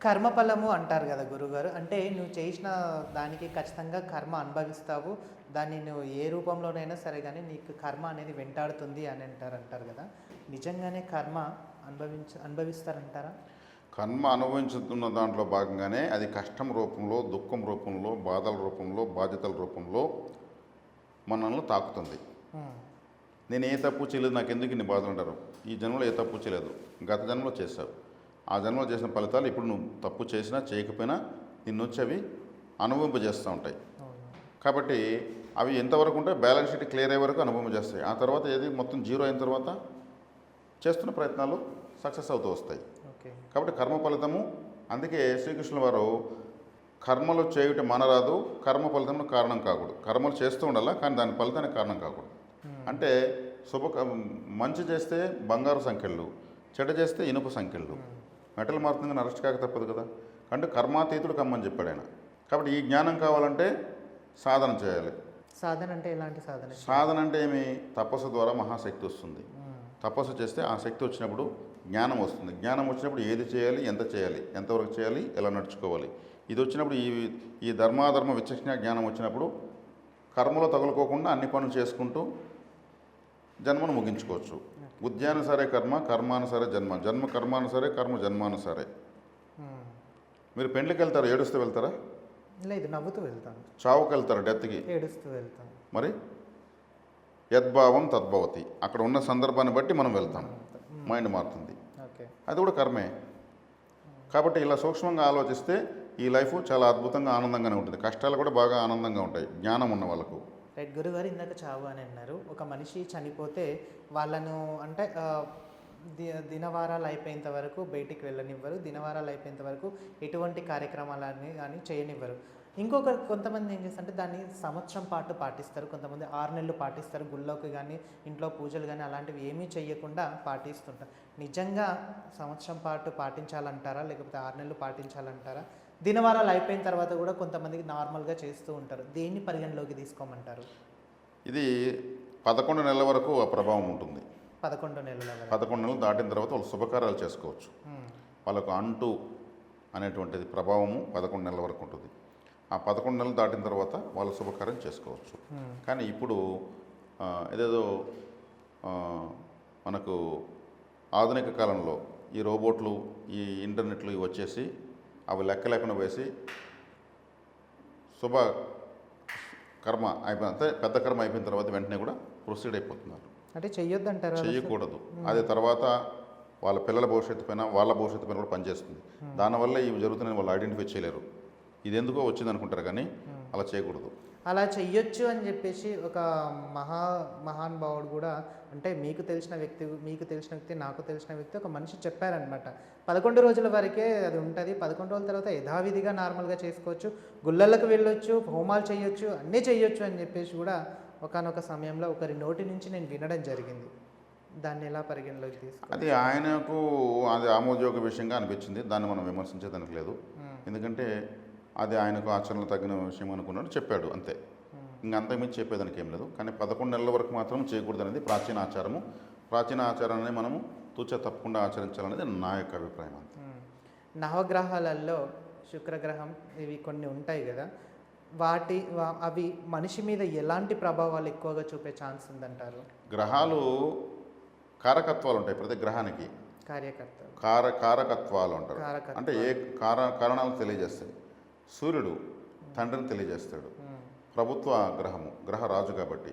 కర్మఫలము అంటారు కదా గురుగారు. అంటే నువ్వు చేసిన దానికి ఖచ్చితంగా కర్మ అనుభవిస్తావు. దాన్ని నువ్వు ఏ రూపంలోనైనా సరే గానీ నీకు కర్మ అనేది వెంటాడుతుంది అని అంటారు కదా! నిజంగానే కర్మ అనుభవిస్తారంటారా? కర్మ అనుభవించుతున్న దాంట్లో భాగంగానే అది కష్టం రూపంలో, దుఃఖం రూపంలో, బాధల రూపంలో, బాధ్యతల రూపంలో మనల్ని తాకుతుంది. హ్మ్. నేను ఏ తప్పు చేయలేదు, నాకెందుకు ఇన్ని బాధలు అంటారు. ఈ జన్మలో ఏ తప్పు చేయలేదు, గత జన్మలో చేశావు. ఆ జన్మలో చేసిన ఫలితాలు ఇప్పుడు నువ్వు తప్పు చేసినా చేయకపోయినా నిన్ను వచ్చి అవి అనుభవింపజేస్తూ ఉంటాయి. అవును. కాబట్టి అవి ఎంతవరకు ఉంటే బ్యాలెన్స్ షీట్ క్లియర్ అయ్యే వరకు అనుభవింపజేస్తాయి. ఆ తర్వాత ఏది మొత్తం జీరో అయిన తర్వాత చేస్తున్న ప్రయత్నాలు సక్సెస్ అవుతూ వస్తాయి. ఓకే. కాబట్టి కర్మ ఫలితము, అందుకే శ్రీకృష్ణుల వారు కర్మలు చేయుట మానరాదు, కర్మ ఫలితమును కారణం కాకూడదు. కర్మలు చేస్తూ ఉండాలా, కానీ దాని ఫలితానికి కారణం కాకూడదు. అంటే మంచి చేస్తే బంగారు సంఖ్యలు, చెడ్డ చేస్తే ఇనుప సంఖ్యలు. మెటల్ మారుతుంది కానీ అరెస్ట్ కాక తప్పదు కదా. అంటే కర్మాతీతుడు కమ్మని చెప్పాడు ఆయన. కాబట్టి ఈ జ్ఞానం కావాలంటే సాధన చేయాలి. సాధన అంటే ఎలాంటి సాధన? సాధన అంటే ఏమి? తపస్సు ద్వారా మహాశక్తి వస్తుంది. తపస్సు చేస్తే ఆ శక్తి వచ్చినప్పుడు జ్ఞానం వస్తుంది. జ్ఞానం వచ్చినప్పుడు ఏది చేయాలి, ఎంత చేయాలి, ఎంతవరకు చేయాలి, ఎలా నడుచుకోవాలి, ఇది వచ్చినప్పుడు ఈ ధర్మాధర్మ విచక్షణ జ్ఞానం వచ్చినప్పుడు కర్మలో తగులుకోకుండా అన్ని పనులు చేసుకుంటూ జన్మను ముగించుకోవచ్చు. ఉద్యానుసరే కర్మ, కర్మానుసరే జన్మ, జన్మ కర్మానుసరే, కర్మ జన్మానుసరే. మీరు పెండ్లికి వెళ్తారా, ఏడుస్తూ వెళ్తారా? లేదు, నవ్వుతూ వెళ్తాను. చావుకి వెళ్తారా, డెత్కి? ఏడుస్తూ వెళ్తాను. మరి యద్భావం తద్భవతి, అక్కడ ఉన్న సందర్భాన్ని బట్టి మనం వెళ్తాం, మైండ్ మారుతుంది. ఓకే. అది కూడా కర్మే. కాబట్టి ఇలా సూక్ష్మంగా ఆలోచిస్తే ఈ లైఫ్ చాలా అద్భుతంగా ఆనందంగానే ఉంటుంది. కష్టాలు కూడా బాగా ఆనందంగా ఉంటాయి జ్ఞానం ఉన్న వాళ్ళకు. రైట్ గురుగారు, ఇందాక చావు అని అన్నారు. ఒక మనిషి చనిపోతే వాళ్ళను అంటే దినవారాలు అయిపోయేంత వరకు బయటికి వెళ్ళనివ్వరు, దినవారాలు అయిపోయేంత వరకు ఎటువంటి కార్యక్రమాలన్నీ కానీ చేయనివ్వరు. కొంతమంది ఏం చేస్తారంటే దాన్ని సంవత్సరం పాటు పాటిస్తారు, కొంతమంది 6 నెలలు పాటిస్తారు. గుళ్ళోకి కానీ ఇంట్లో పూజలు కానీ అలాంటివి ఏమీ చేయకుండా పాటిస్తుంటారు. నిజంగా సంవత్సరం పాటు పాటించాలంటారా, లేకపోతే 6 నెలలు పాటించాలంటారా? దినవారాలు అయిపోయిన తర్వాత కూడా కొంతమందికి నార్మల్గా చేస్తూ ఉంటారు. దేన్ని పరిగణలోకి తీసుకోమంటారు? ఇది 11 నెలల వరకు ఆ ప్రభావం ఉంటుంది. 11 నెలల వరకు. 11 నెలలు దాటిన తర్వాత వాళ్ళు శుభకార్యాలు చేసుకోవచ్చు. వాళ్ళకు అంటూ అనేటువంటిది ప్రభావము 11 నెలల వరకు ఉంటుంది. ఆ 11 నెలలు దాటిన తర్వాత వాళ్ళు శుభకార్యం చేసుకోవచ్చు. కానీ ఇప్పుడు ఏదేదో మనకు ఆధునిక కాలంలో ఈ రోబోట్లు, ఈ ఇంటర్నెట్లు ఇవి వచ్చేసి అవి లెక్క లేకుండా వేసి శుభ కర్మ అయిపోయిన పెద్ద కర్మ అయిపోయిన తర్వాత వెంటనే కూడా ప్రొసీడ్ అయిపోతున్నారు. అంటే చెయ్యొద్దంటారా? చెయ్యకూడదు. అది తర్వాత వాళ్ళ పిల్లల భవిష్యత్తు పైన, వాళ్ళ భవిష్యత్తు పైన కూడా పనిచేస్తుంది. దానివల్ల ఇవి జరుగుతున్నాయని వాళ్ళు ఐడెంటిఫై చేయలేరు. ఇది ఎందుకో వచ్చింది అనుకుంటారు, కానీ అలా చేయకూడదు. అలా చెయ్యొచ్చు అని చెప్పేసి ఒక మహానుభావుడు కూడా, అంటే మీకు తెలిసిన వ్యక్తి నాకు తెలిసిన వ్యక్తి ఒక మనిషి చెప్పారనమాట. 11 రోజుల వరకే అది ఉంటుంది, 11 రోజుల తర్వాత యథావిధిగా నార్మల్గా చేసుకోవచ్చు, గుళ్ళలకు వెళ్ళొచ్చు, హోమాలు చేయొచ్చు, అన్నీ చేయొచ్చు అని చెప్పేసి కూడా ఒకానొక సమయంలో ఒకరి నోటి నుంచి నేను వినడం జరిగింది. దాన్ని ఎలా పరిగణలోకి తీసుకోవాలి? అది ఆయనకు అది ఆమోదయోగ విషయంగా అనిపించింది. దాన్ని మనం విమర్శించేదానికి లేదు. ఎందుకంటే అది ఆయనకు ఆచరణలో తగిన విషయం అనుకున్నాడు, చెప్పాడు, అంతే. ఇంకంతకుమించి చెప్పేదానికి ఏం లేదు. కానీ 11 నెలల వరకు మాత్రం చేయకూడదు అనేది ప్రాచీన ఆచారము. ప్రాచీన ఆచారాన్ని మనము తూచా తప్పకుండా ఆచరించాలనేది నా యొక్క అభిప్రాయం. అంతే. నవగ్రహాలలో శుక్రగ్రహం ఇవి కొన్ని ఉంటాయి కదా, అవి మనిషి మీద ఎలాంటి ప్రభావాలు ఎక్కువగా చూపే ఛాన్స్ ఉందంటారు? గ్రహాలు కారకత్వాలు ఉంటాయి. ప్రతి గ్రహానికి కారకత్వాలు అంటారు. అంటే ఏ కారణాలు తెలియజేస్తాయి. సూర్యుడు తండ్రిని తెలియజేస్తాడు. ప్రభుత్వ గ్రహము, గ్రహ రాజు కాబట్టి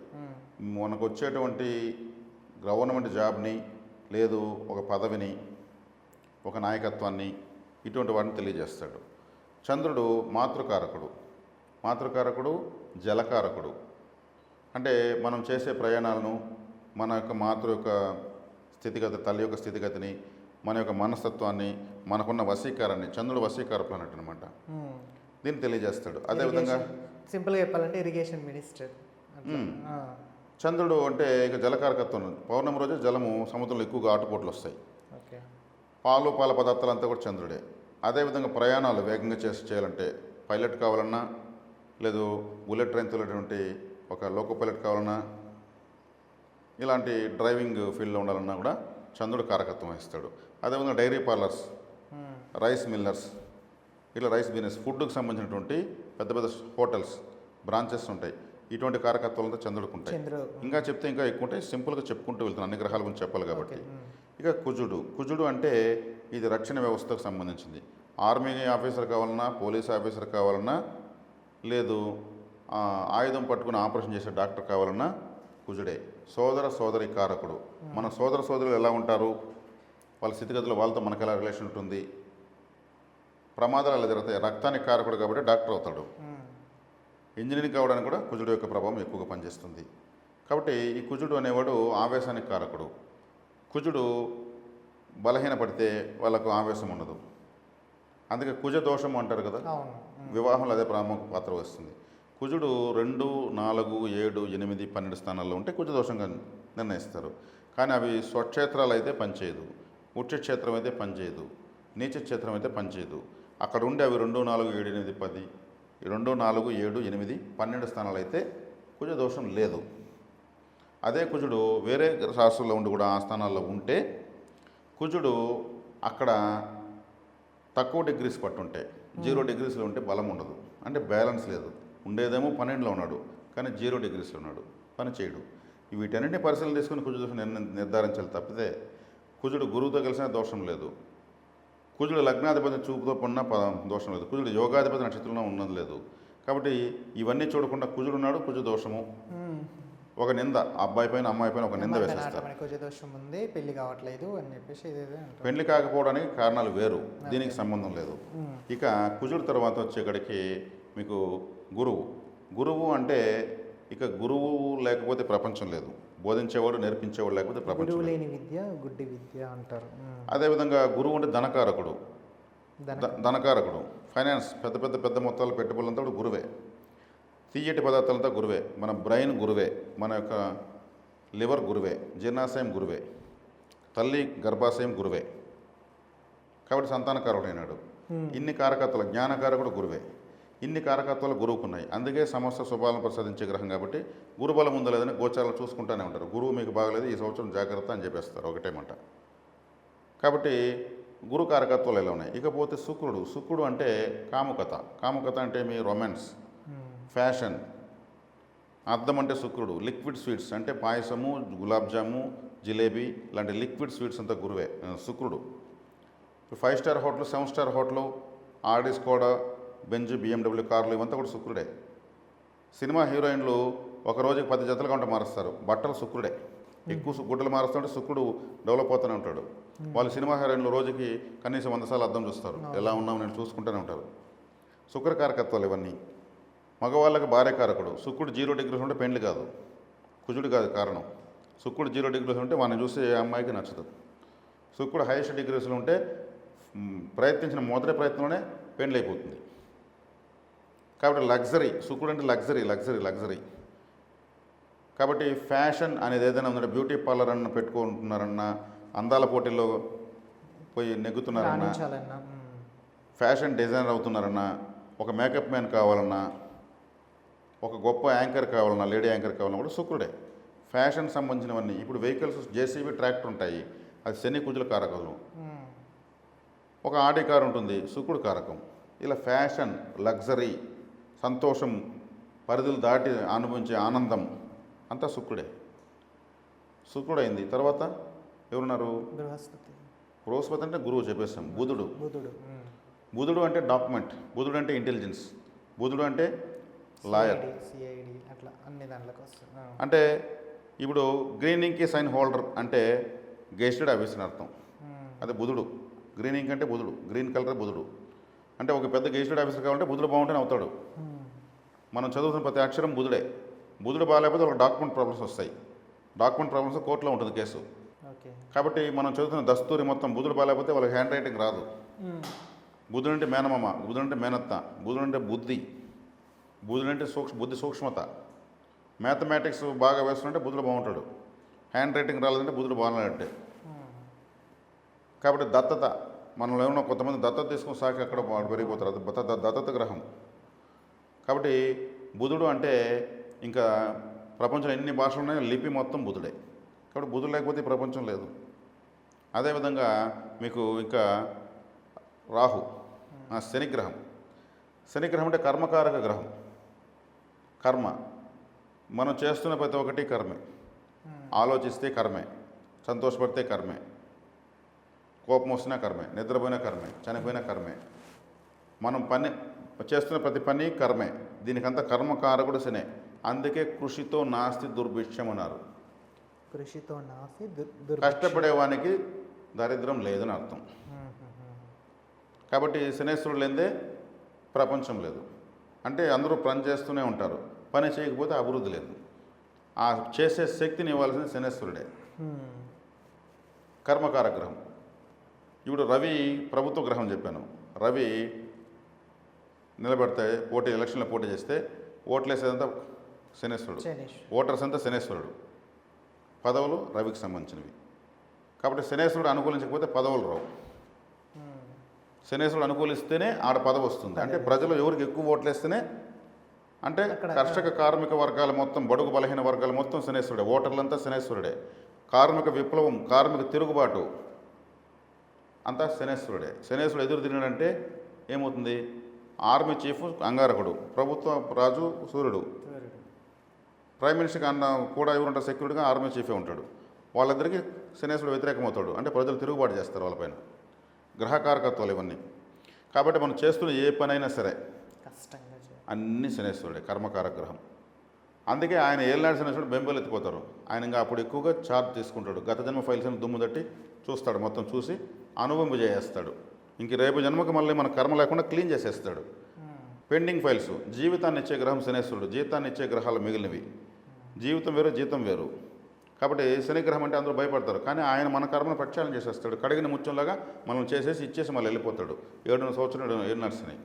మనకు వచ్చేటువంటి గవర్నమెంట్ జాబ్ని, లేదు ఒక పదవిని, ఒక నాయకత్వాన్ని, ఇటువంటి వాటిని తెలియజేస్తాడు. చంద్రుడు మాతృకారకుడు, జలకారకుడు. అంటే మనం చేసే ప్రయాణాలను, మన యొక్క మాతృ యొక్క స్థితిగతి, తల్లి యొక్క స్థితిగతిని, మన యొక్క మనస్తత్వాన్ని, మనకున్న వశీకారాన్ని, చంద్రుడు వశీకార ప్లానెట్ అనమాట, దీన్ని తెలియజేస్తాడు. అదేవిధంగా సింపుల్గా చెప్పాలంటే ఇరిగేషన్ మినిస్టర్. చంద్రుడు అంటే ఇక జలకారకత్వం. పౌర్ణమి రోజు జలము సముద్రంలో ఎక్కువగా ఆటుపోట్లు వస్తాయి. పాల పదార్థాలు అంతా కూడా చంద్రుడే. అదేవిధంగా ప్రయాణాలు వేగంగా చేయాలంటే, పైలట్ కావాలన్నా, లేదు బుల్లెట్ ట్రైన్ తోలేటువంటి ఒక లోకో పైలట్ కావాలన్నా, ఇలాంటి డ్రైవింగ్ ఫీల్డ్లో ఉండాలన్నా కూడా చంద్రుడు కారకత్వం వహిస్తాడు. అదేవిధంగా డైరీ పార్లర్స్, రైస్ మిల్లర్స్, ఇట్లా రైస్ బిజినెస్, ఫుడ్కి సంబంధించినటువంటి పెద్ద పెద్ద హోటల్స్, బ్రాంచెస్ ఉంటాయి. ఇటువంటి కారకత్వాలతో చంద్రుడికి ఉంటాయి. ఇంకా చెప్తే ఇంకా ఎక్కువ ఉంటాయి. సింపుల్గా చెప్పుకుంటూ వెళ్తున్నాను, అన్ని గ్రహాల గురించి చెప్పాలి కాబట్టి. ఇక కుజుడు అంటే ఇది రక్షణ వ్యవస్థకు సంబంధించింది. ఆర్మీ ఆఫీసర్ కావాలన్నా, పోలీస్ ఆఫీసర్ కావాలన్నా, లేదు ఆయుధం పట్టుకుని ఆపరేషన్ చేసే డాక్టర్ కావాలన్నా కుజుడే. సోదరి కారకుడు. మన సోదరులు ఎలా ఉంటారు, వాళ్ళ స్థితిగతులు, వాళ్ళతో మనకు ఎలా రిలేషన్ ఉంటుంది, ప్రమాదాలు ఎలా జరుగుతాయి. రక్తానికి కారకుడు కాబట్టి డాక్టర్ అవుతాడు. ఇంజనీరింగ్ కావడానికి కూడా కుజుడు యొక్క ప్రభావం ఎక్కువగా పనిచేస్తుంది. కాబట్టి ఈ కుజుడు అనేవాడు ఆవేశానికి కారకుడు. కుజుడు బలహీనపడితే వాళ్ళకు ఆవేశం ఉండదు. అందుకే కుజ దోషం అంటారు కదా, వివాహంలో అదే ప్రముఖ పాత్ర వస్తుంది. కుజుడు 2, 4, 7, 8, 12 స్థానాల్లో ఉంటే కుజ దోషంగా నిర్ణయిస్తారు. కానీ అవి స్వక్షేత్రాలు అయితే పనిచేయదు, ఉచ్చక్షేత్రం అయితే పనిచేయదు, నీచ క్షేత్రం అయితే పనిచేయదు. అక్కడ ఉండే అవి 2, 4, 7, 8, 10, 2, 4, 7, 8, 12 స్థానాలు అయితే కుజ దోషం లేదు. అదే కుజుడు వేరే రాశుల్లో ఉండి కూడా ఆ స్థానాల్లో ఉంటే కుజుడు అక్కడ తక్కువ డిగ్రీస్ పట్టుంటే, 0 డిగ్రీస్లో ఉంటే బలం ఉండదు, అంటే బ్యాలెన్స్ లేదు. ఉండేదేమో 12లో ఉన్నాడు, కానీ 0 డిగ్రీస్లో ఉన్నాడు, పని చేయడు. వీటన్నింటినీ పరిశీలన తీసుకుని కుజ దోషం నిర్ధారించాలి తప్పితే కుజుడు గురువుతో కలిసిన దోషం లేదు, కుజుడు లగ్నాధిపతి చూపుతో పడిన దోషం లేదు, కుజుడు యోగాధిపతి నక్షత్రంలో ఉన్నది లేదు. కాబట్టి ఇవన్నీ చూడకుండా కుజుడు ఉన్నాడు, కుజ దోషము, ఒక నింద, అబ్బాయి పైన అమ్మాయి పైన ఒక నింద వేసేస్తారు. కుజదోషం ఉంది, పెళ్లి కావట్లేదు అని చెప్పేసి పెళ్లి కాకపోవడానికి కారణాలు వేరు, దీనికి సంబంధం లేదు. ఇక కుజుడు తర్వాత వచ్చేకడికి మీకు గురువు అంటే ఇక గురువు లేకపోతే ప్రపంచం లేదు, బోధించేవాడు నేర్పించేవాడు లేకపోతే ప్రపంచం లేని విద్య గుడ్డి విద్య అంటారు. అదేవిధంగా గురువు అంటే ధనకారకుడు, ఫైనాన్స్, పెద్ద మొత్తాలు పెట్టుబడులంతా కూడా గురువే. తీయటి పదార్థాలంతా గురువే. మన బ్రెయిన్ గురువే, మన యొక్క లివర్ గురువే, జీర్ణాశయం గురువే, తల్లి గర్భాశయం గురువే. కాబట్టి సంతానకారకుడైనాడు. ఇన్ని కారకత్వాలు, జ్ఞానకారకుడు గురువే. ఇన్ని కారకత్వాలు గురువుకున్నాయి. అందుకే సమస్త శుభాలను ప్రసాదించే గ్రహం కాబట్టి గురుబలం ఉందో లేదని గోచారాలు చూసుకుంటూనే ఉంటారు. గురువు మీకు బాగలేదు, ఈ సంవత్సరం జాగ్రత్త అని చెప్పేస్తారు ఒకటే మాట. కాబట్టి గురు కారకత్వాలు ఎలా ఉన్నాయి. ఇకపోతే శుక్రుడు అంటే కాముకత అంటే మీ రొమాన్స్, ఫ్యాషన్. అద్దం అంటే శుక్రుడు. లిక్విడ్ స్వీట్స్ అంటే పాయసము, గులాబ్ జాము, జిలేబీ లాంటి లిక్విడ్ స్వీట్స్ అంతా గురువే, శుక్రుడు. 5 star hotel, 7 star hotel, RD, Skoda, Benz, BMW కార్లు ఇవంతా కూడా శుక్రుడే. సినిమా హీరోయిన్లు ఒక రోజుకి 10 జతలుగా ఉంటే మారుస్తారు, బట్టలు శుక్రుడే. ఎక్కువ గుడ్డలు మారుస్తుంటే శుక్రుడు డెవలప్ అవుతూనే ఉంటాడు. వాళ్ళు సినిమా హీరోయిన్లు రోజుకి కనీసం 100 సార్లు అద్దం చూస్తారు, ఎలా ఉన్నాం నేను చూసుకుంటూనే ఉంటారు. శుక్ర కారకత్వాలు ఇవన్నీ. మగవాళ్ళకి భార్య కారకుడు. శుక్రుడు 0 డిగ్రీస్ ఉంటే పెండ్లి కాదు, కుజుడు కాదు కారణం. శుక్రుడు 0 డిగ్రీస్ ఉంటే వాడిని చూసి ఏ అమ్మాయికి నచ్చదు. శుక్రుడు హైయెస్ట్ డిగ్రీస్లో ఉంటే ప్రయత్నించిన మొదటి ప్రయత్నంలోనే పెండ్లి అయిపోతుంది. కాబట్టి లగ్జరీ, శుక్రుడు అంటే లగ్జరీ. కాబట్టి ఫ్యాషన్ అనేది ఏదైనా ఉందంటే బ్యూటీ పార్లర్ అన్న పెట్టుకుంటున్నారన్నా, అందాల పోటీల్లో పోయి నెగ్గుతున్నారన్నా, ఫ్యాషన్ డిజైనర్ అవుతున్నారన్నా, ఒక మేకప్ మ్యాన్ కావాలన్నా, ఒక గొప్ప యాంకర్ కావాలన్నా, లేడీ యాంకర్ కావాలన్నా కూడా శుక్రుడే. ఫ్యాషన్ సంబంధించినవన్నీ. ఇప్పుడు వెహికల్స్, జేసీబీ, ట్రాక్టర్ ఉంటాయి, అది శని కుజుల కారకులు. ఒక ఆడి కారు ఉంటుంది, శుక్రుడు కారకం. ఇలా ఫ్యాషన్, లగ్జరీ, సంతోషం, పరిధులు దాటి అనుభవించే ఆనందం అంతా శుక్రుడైంది. తర్వాత ఎవరున్నారు? బృహస్పతి అంటే గురువు చెప్పేస్తాం. బుధుడు అంటే డాక్యుమెంట్, బుధుడు అంటే ఇంటెలిజెన్స్, బుధుడు అంటే లాయర్. అంటే ఇప్పుడు గ్రీనింగ్కి సైన్ హోల్డర్ అంటే గెస్టెడ్ ఆఫీసర్ అని అర్థం. అదే బుధుడు. గ్రీనింగ్ అంటే బుధుడు, గ్రీన్ కలర్ బుధుడు. అంటే ఒక పెద్ద గెస్టెడ్ ఆఫీసర్ కావాలంటే బుధుడు బాగుంటేనే అవుతాడు. మనం చదువుతున్న ప్రతి అక్షరం బుధుడే. బుధుడు బాగాలేకపోతే ఒక డాక్యుమెంట్ ప్రాబ్లమ్స్ వస్తాయి. డాక్యుమెంట్ ప్రాబ్లమ్స్ కోర్టులో ఉంటుంది కేసు. కాబట్టి మనం చదువుతున్న దస్తూరి మొత్తం బుధుడు బాగాలేకపోతే వాళ్ళకి హ్యాండ్ రైటింగ్ రాదు. బుధుడు అంటే మేనమామ, బుధుడు అంటే మేనత్త, బుధుడు అంటే బుద్ధి, బుధుడు అంటే బుద్ధి సూక్ష్మత. మ్యాథమెటిక్స్ బాగా వేస్తుంటే బుధుడు బాగుంటాడు. హ్యాండ్ రైటింగ్ రాలేదంటే బుధుడు బాగాలంటే. కాబట్టి దత్తత, మనలో ఏమన్నా కొంతమంది దత్తత తీసుకుని సాకి అక్కడ పెరిగిపోతారు, అది దత్తత గ్రహం. కాబట్టి బుధుడు అంటే ఇంకా ప్రపంచంలో ఎన్ని భాషలు ఉన్నాయో లిపి మొత్తం బుధుడే. కాబట్టి బుధుడు లేకపోతే ఈ ప్రపంచం లేదు. అదేవిధంగా మీకు ఇంకా రాహు, శనిగ్రహం. శని గ్రహం అంటే కర్మకారక గ్రహం. కర్మ మనం చేస్తున్న ప్రతి ఒక్కటి కర్మే. ఆలోచిస్తే కర్మే, సంతోషపడితే కర్మే, కోపం వస్తున్నా కర్మే, నిద్రపోయినా కర్మే, చనిపోయినా కర్మే. మనం చేస్తున్న ప్రతి పని కర్మే. దీనికంతా కర్మకారకుడు శనే. అందుకే కృషితో నాస్తి దుర్భిక్షం అన్నారు. కృషితో నాసి కష్టపడేవానికి దరిద్రం లేదని అర్థం. కాబట్టి శనేశ్వరుడు లేదే ప్రపంచం లేదు. అంటే అందరూ పని చేస్తూనే ఉంటారు, పని చేయకపోతే అభివృద్ధి లేదు. ఆ చేసే శక్తిని ఇవ్వాల్సింది శనేశ్వరుడే. కర్మకార గ్రహం. ఇప్పుడు రవి ప్రభుత్వ గ్రహం చెప్పాను. రవి నిలబడితే ఎలక్షన్లో పోటీ చేస్తే ఓట్లేసేదంతా శనేశ్వరుడు, ఓటర్స్ అంతా శనేశ్వరుడు, పదవులు రవికి సంబంధించినవి. కాబట్టి శనేశ్వరుడు అనుకూలించకపోతే పదవులు రావు. శనేశ్వరుడు అనుకూలిస్తేనే ఆడ పదవి వస్తుంది. అంటే ప్రజలు ఎవరికి ఎక్కువ ఓట్లేస్తేనే, అంటే కర్షక కార్మిక వర్గాలు మొత్తం, బడుగు బలహీన వర్గాలు మొత్తం శనేశ్వరుడే, ఓటర్లంతా శనేశ్వరుడే. కార్మిక విప్లవం, కార్మిక తిరుగుబాటు అంతా శనేశ్వరుడే. శనేశ్వరుడు ఎదురు తిరిగినంటే ఏమవుతుంది? ఆర్మీ చీఫ్ అంగారకుడు, ప్రభుత్వ రాజు సూర్యుడు, ప్రైమ్ మినిస్టర్కి అన్న కూడా ఎవరుంటారు సెక్యూరిటీగా? ఆర్మీ చీఫే ఉంటాడు. వాళ్ళిద్దరికీ శనేశ్వరుడు వ్యతిరేకమవుతాడు. అంటే ప్రజలు తిరుగుబాటు చేస్తారు వాళ్ళపైన. గ్రహకారకత్వాలు ఇవన్నీ. కాబట్టి మనం చేస్తున్న ఏ పనైనా సరే అన్నీ శనేశ్వరుడే, కర్మకారక గ్రహం. అందుకే ఆయన ఏళ్ళనాడు శనేశ్వరుడు బెంబేలు ఎత్తిపోతారు. ఆయన ఇంకా అప్పుడు ఎక్కువగా ఛార్జ్ తీసుకుంటాడు. గత జన్మ ఫైల్స్ని దుమ్ము తట్టి చూస్తాడు, మొత్తం చూసి అనుభవింపజేస్తాడు. ఇంక రేపు జన్మకి మళ్ళీ మన కర్మ లేకుండా క్లీన్ చేసేస్తాడు. Pending files. జీవితాన్ని ఇచ్చే గ్రహం శనేశ్వరుడు, జీతాన్ని ఇచ్చే గ్రహాలు మిగిలినవి. జీవితం వేరు, జీతం వేరు. కాబట్టి శని గ్రహం అంటే అందరూ భయపడతారు. కానీ ఆయన మన కర్మను ప్రక్షాళన చేసేస్తాడు. కడిగిన ముత్యంలాగా మనం చేసేసి ఇచ్చేసి మళ్ళీ వెళ్ళిపోతాడు. 7 సంవత్సరం 7 నర్సుని.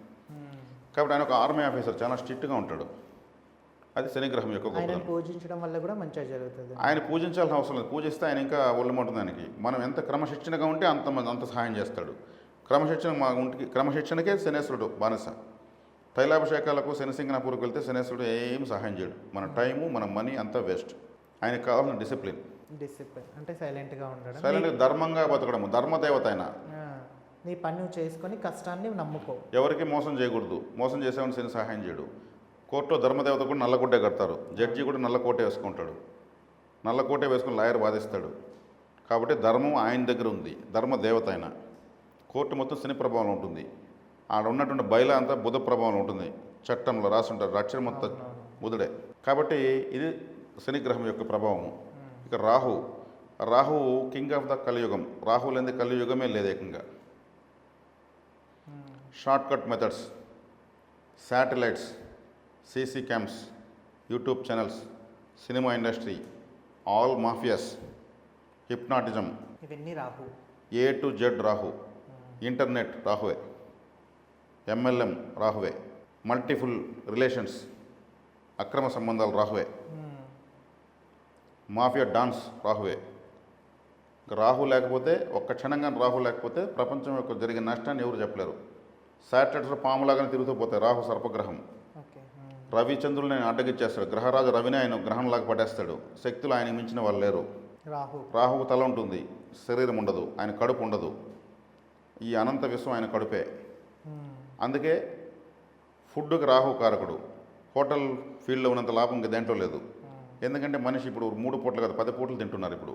కాబట్టి ఆయన ఒక ఆర్మీ ఆఫీసర్, చాలా స్ట్రిక్ట్గా ఉంటాడు. అది శని గ్రహం యొక్క గొప్పతనం. పూజించడం వల్ల కూడా మంచిగా జరుగుతుంది. ఆయన పూజించాల్సిన అవసరం లేదు. పూజిస్తే ఆయన ఇంకా ఒళ్ళుమంటుంది ఆయనకి. మనం ఎంత క్రమశిక్షణగా ఉంటే అంత సహాయం చేస్తాడు. క్రమశిక్షణకే శనేశ్వరుడు బానిస. తైలాభిషేకాలకు శనిసింగనాపూర్కి వెళ్తే శనేశ్వరుడు ఏం సహాయం చేయడు. మన టైము, మన మనీ అంతా వేస్ట్. ఆయనకు కావాల్సిన డిసిప్లిన్ అంటే సైలెంట్గా ఉండడం, సైలెంట్గా ధర్మంగా బతకడము. ధర్మదేవత ఆయన. నీ పని నువ్వు చేసుకొని కష్టాన్ని నమ్ముకో. ఎవరికి మోసం చేయకూడదు. మోసం చేసేవాడిని శని సహాయం చేయడు. కోర్టులో ధర్మదేవత కూడా నల్లకోటే కడతారు. జడ్జి కూడా నల్లకోటే వేసుకుంటాడు. నల్లకోటే వేసుకుని లాయర్ వాదిస్తాడు. కాబట్టి ధర్మం ఆయన దగ్గర ఉంది. ధర్మదేవత ఆయన. కోర్టు మొత్తం శని ప్రభావం ఉంటుంది. ఆడ ఉన్నటువంటి బయల అంతా బుధ ప్రభావం ఉంటుంది. చట్టంలో రాసి ఉంటారు. అక్షరం మొత్తం బుధుడే. కాబట్టి ఇది శనిగ్రహం యొక్క ప్రభావము. ఇక రాహు కింగ్ ఆఫ్ ద కలియుగం. రాహు లేని కలియుగమే లేదు ఏకంగా. Short cut methods, satellites, CC cams, YouTube channels, cinema industry, all mafias, hypnotism, ఇవన్నీ Rahu. A to Z Rahu. Internet రాహువే. MLM రాహువే. మల్టిపుల్ రిలేషన్స్, అక్రమ సంబంధాలు రాహువే. మాఫియా డాన్స్ రాహువే. రాహు లేకపోతే, ఒక్క క్షణంగా రాహు లేకపోతే ప్రపంచం యొక్క జరిగిన నష్టాన్ని ఎవరు చెప్పలేరు. శాటిలైట్స్లో పాములాగానే తిరుగుతూ పోతాయి. రాహు సర్పగ్రహం. రవి చంద్రుల్ని అడ్డగిచ్చేస్తాడు. గ్రహరాజు రవిని ఆయన గ్రహంలాగా పట్టేస్తాడు. శక్తులు ఆయనకు మించిన వాళ్ళు లేరు. రాహుకు తల ఉంటుంది, శరీరం ఉండదు, ఆయన కడుపు ఉండదు. ఈ అనంత విశ్వం ఆయన కడుపే. అందుకే ఫుడ్కి రాహు కారకుడు. హోటల్ ఫీల్డ్లో ఉన్నంత లాభం ఇంకా దేంట్లో లేదు. ఎందుకంటే మనిషి ఇప్పుడు 3 పూటలు కాదు 10 పూటలు తింటున్నారు. ఇప్పుడు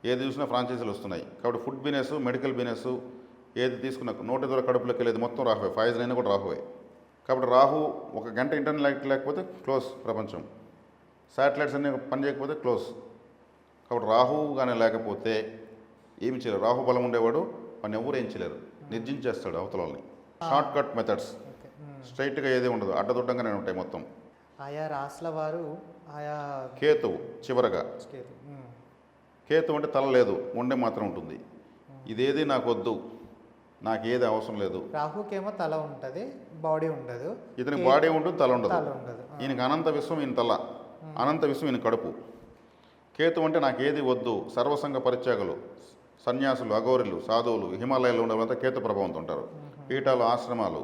ఏది చూసినా ఫ్రాంచైజీలు వస్తున్నాయి. కాబట్టి ఫుడ్ బిజినెస్, మెడికల్ బిజినెస్ ఏది తీసుకున్నా నోటి ద్వారా కడుపులోకి వెళ్ళేది మొత్తం రాహువే. ఫాయిజన్ అయినా కూడా రాహువే. కాబట్టి రాహు 1 గంట ఇంటర్నెట్ లేకపోతే క్లోజ్ ప్రపంచం. శాటిలైట్స్ అన్నీ పని చేయకపోతే క్లోజ్. కాబట్టి రాహువు కానీ లేకపోతే ఏమి చేయలేరు. రాహు బలం ఉండేవాడు వాడిని ఎవరు ఏం చేయలేరు. నిర్జించేస్తాడు అవతలని. Short cut methods. స్ట్రైట్గా ఏది ఉండదు, అడ్డదొడ్డంగానే ఉంటాయి మొత్తం. ఆయా రాసుల వారు ఆయా. కేతువు చివరగా. కేతు అంటే తల లేదు, ఉండే మాత్రం ఉంటుంది. ఇదేది నాకు వద్దు, నాకు ఏది అవసరం లేదు. రాహుకేమో తల ఉంటుంది, బాడీ ఉండదు. ఇతనికి బాడీ ఉంటుంది, తల ఉండదు. ఈయనకి అనంత విశ్వం ఈయన తల, అనంత విశ్వం ఈయన కడుపు. కేతు అంటే నాకు ఏది వద్దు, సర్వసంగ పరిత్యాగులు, సన్యాసులు, అఘోరులు, సాధువులు, హిమాలయాల్లో ఉండే వాళ్ళంతా కేతు ప్రభావంతో ఉంటారు. పీఠాలు, ఆశ్రమాలు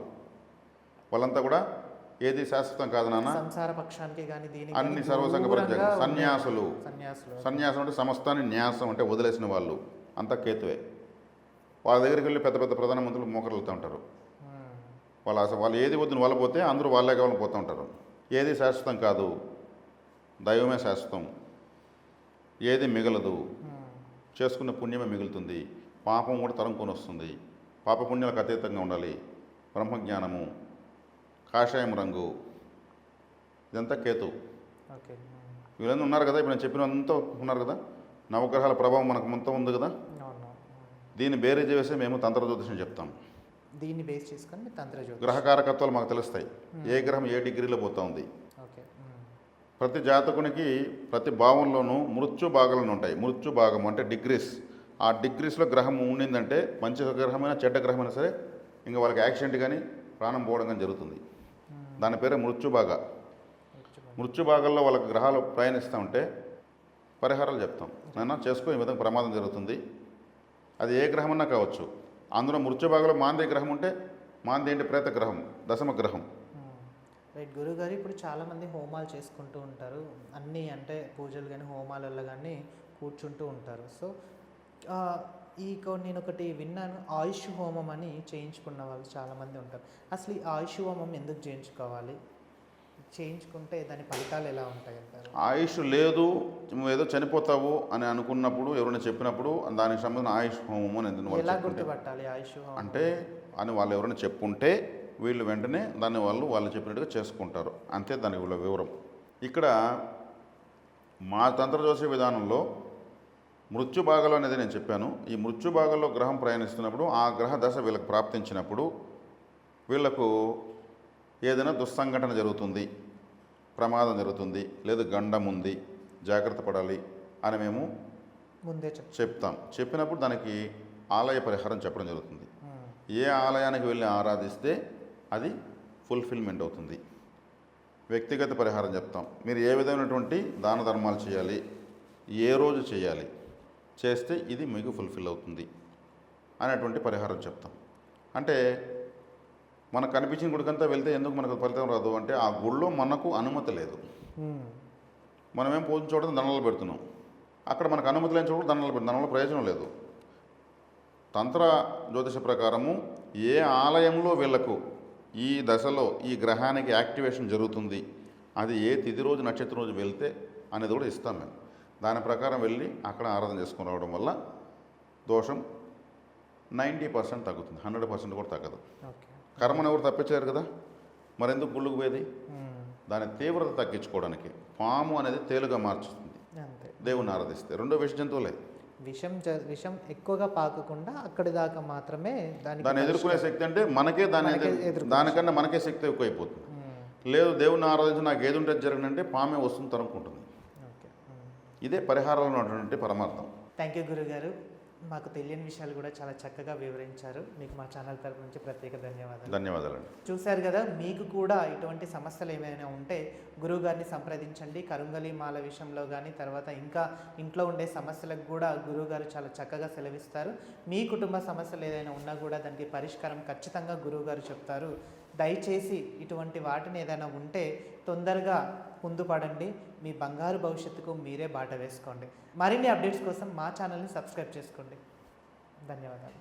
వాళ్ళంతా కూడా ఏది శాశ్వతం కాదు నాన్న. సంసార పక్షానికి కానీ దీనికి అన్ని సర్వసంగ పరిత్యాగులు. సన్యాసులు అంటే సమస్తాన్ని న్యాసం అంటే వదిలేసిన వాళ్ళు అంతా కేతువే. వాళ్ళ దగ్గరికి వెళ్ళి పెద్ద పెద్ద ప్రధానమంత్రులు మోకరులుతూ ఉంటారు. వాళ్ళు ఏది వద్దుని వాళ్ళు పోతే అందరూ వాళ్ళే కావాలని పోతూ ఉంటారు. ఏది శాశ్వతం కాదు, దైవమే శాశ్వతం. ఏది మిగలదు, చేసుకున్న పుణ్యమే మిగులుతుంది. పాపం కూడా తరుముకొని వస్తుంది. పాపపుణ్యాలకు అతీతంగా ఉండాలి. బ్రహ్మజ్ఞానము, కాషాయం రంగు, ఇదంతా కేతు. ఓకే. వీళ్ళందరూ ఉన్నారు కదా, ఇప్పుడు నేను చెప్పినంతా ఉన్నారు కదా, నవగ్రహాల ప్రభావం మనకు మొత్తం ఉంది కదా. అవును. దీన్ని బేరీజ్ చేసి మేము తంత్ర జ్యోతిషం చెప్తాం. దీన్ని బేస్ చేసుకొని మీరు తంత్ర జ్యోతిషం. గ్రహకారకత్వాలు మాకు తెలుస్తాయి. ఏ గ్రహం ఏ డిగ్రీలో పోతా ఉంది. ఓకే. ప్రతి జాతకునికి ప్రతి భావంలోనూ మృత్యు భాగాలను ఉంటాయి. మృత్యు భాగం అంటే డిగ్రీస్. ఆ డిగ్రీస్లో గ్రహం ఉండిందంటే మంచి గ్రహమైనా చెడ్డ గ్రహమైనా సరే ఇంకా వాళ్ళకి యాక్సిడెంట్ కానీ ప్రాణం పోవడం కానీ జరుగుతుంది. దాని పేరే మృత్యుభాగ. మృత్యుభాగాల్లో వాళ్ళకి గ్రహాలు ప్రయాణిస్తూ ఉంటే పరిహారాలు చెప్తాం. నాన్న చేసుకో, ఈ విధంగా ప్రమాదం జరుగుతుంది. అది ఏ గ్రహమన్నా కావచ్చు. అందులో మృత్యుభాగంలో మాందే గ్రహం ఉంటే, మాందే అంటే ప్రేత గ్రహం, దశమ గ్రహం. రైట్ గురుగారు, ఇప్పుడు చాలామంది హోమాలు చేసుకుంటూ ఉంటారు. అన్నీ అంటే పూజలు కానీ హోమాలలో కానీ కూర్చుంటూ ఉంటారు. సో నేను ఒకటి విన్నాను, ఆయుష్ హోమం అని చేయించుకున్న వాళ్ళు చాలామంది ఉంటారు. అసలు ఈ ఆయుష్ హోమం ఎందుకు చేయించుకోవాలి? చేయించుకుంటే దాని ఫలితాలు ఎలా ఉంటాయి అంటారు? ఆయుష్ లేదు, నువ్వు ఏదో చనిపోతావు అని అనుకున్నప్పుడు ఎవరైనా చెప్పినప్పుడు దానికి సంబంధించిన ఆయుష్ హోమం అని ఎలా గుర్తుపట్టాలి ఆయుష్ హోమం అంటే అని వాళ్ళు ఎవరైనా చెప్పుంటే వీళ్ళు వెంటనే దాన్ని వాళ్ళు చెప్పినట్టుగా చేసుకుంటారు. అంతే దాని వివరం. ఇక్కడ మా తంత్ర జ్యోతిష విధానంలో మృత్యు భాగంలో అనేది నేను చెప్పాను. ఈ మృత్యు భాగంలో గ్రహం ప్రయాణిస్తున్నప్పుడు ఆ గ్రహ దశ వీళ్ళకి ప్రాప్తించినప్పుడు వీళ్లకు ఏదైనా దుస్సంఘటన జరుగుతుంది, ప్రమాదం జరుగుతుంది, లేదు గండం ఉంది, జాగ్రత్త పడాలి అని మేము ముందే చెప్తాం. చెప్పినప్పుడు దానికి ఆలయ పరిహారం చెప్పడం జరుగుతుంది. ఏ ఆలయానికి వెళ్ళి ఆరాధిస్తే అది ఫుల్ఫిల్మెంట్ అవుతుంది. వ్యక్తిగత పరిహారం చెప్తాం. మీరు ఏ విధమైనటువంటి దాన ధర్మాలు చేయాలి, ఏ రోజు చేయాలి, చేస్తే ఇది మీకు ఫుల్ఫిల్ అవుతుంది అనేటువంటి పరిహారం చెప్తాం. అంటే మనకు కనిపించిన గుడికంతా వెళ్తే ఎందుకు మనకు ఫలితం రాదు అంటే ఆ గుడిలో మనకు అనుమతి లేదు. మనమేం పూజ చోట దండలు పెడుతున్నాం, అక్కడ మనకు అనుమతి లేని చోట దండలు పెడుతున్నాం, దానివల్ల ప్రయోజనం లేదు. తంత్ర జ్యోతిష ప్రకారము ఏ ఆలయంలో వీళ్లకు ఈ దశలో ఈ గ్రహానికి యాక్టివేషన్ జరుగుతుంది, అది ఏ తిథి రోజు నక్షత్రం రోజు వెళ్తే అనేది కూడా ఇస్తాం మేము. దాని ప్రకారం వెళ్ళి అక్కడ ఆరాధన చేసుకుని రావడం వల్ల దోషం 90% తగ్గుతుంది, 100% కూడా తగ్గదు. కర్మను ఎవరు తప్పించారు కదా, మరెందుకు గుళ్ళకు పోయేది? దాని తీవ్రత తగ్గించుకోవడానికి. పాము అనేది తేలుగా మార్చుతుంది దేవుని ఆరాధిస్తే. రెండో విష జంతువులే. విషం ఎక్కువగా పాకకుండా అక్కడి దాకా మాత్రమే దాన్ని ఎదుర్కొనే శక్తి అంటే మనకే దానికన్నా మనకే శక్తి ఎక్కువైపోతుంది. లేదు దేవుని ఆరాధించి నాకు ఏది ఉంటే జరగనంటే పామే వస్తుంది తరుముకుంటుంది. ఇదే పరిహారంలో ఉన్నటువంటి పరమార్థం. థ్యాంక్ యూ గురుగారు. మాకు తెలియని విషయాలు కూడా చాలా చక్కగా వివరించారు. మీకు మా ఛానల్ తరపు నుంచి ప్రత్యేక ధన్యవాదాలు. ధన్యవాదాలండి. చూశారు కదా, మీకు కూడా ఇటువంటి సమస్యలు ఏమైనా ఉంటే గురువుగారిని సంప్రదించండి. కరుంగలి మాల విషయంలో కానీ తర్వాత ఇంకా ఇంట్లో ఉండే సమస్యలకు కూడా గురువుగారు చాలా చక్కగా సెలవిస్తారు. మీ కుటుంబ సమస్యలు ఏదైనా ఉన్నా కూడా దానికి పరిష్కారం ఖచ్చితంగా గురువుగారు చెప్తారు. దయచేసి ఇటువంటి వాటిని ఏదైనా ఉంటే తొందరగా ముందుపడండి. మీ బంగారు భవిష్యత్తుకు మీరే బాట వేసుకోండి. మరిన్ని అప్డేట్స్ కోసం మా ఛానల్ని సబ్స్క్రైబ్ చేసుకోండి. ధన్యవాదాలు.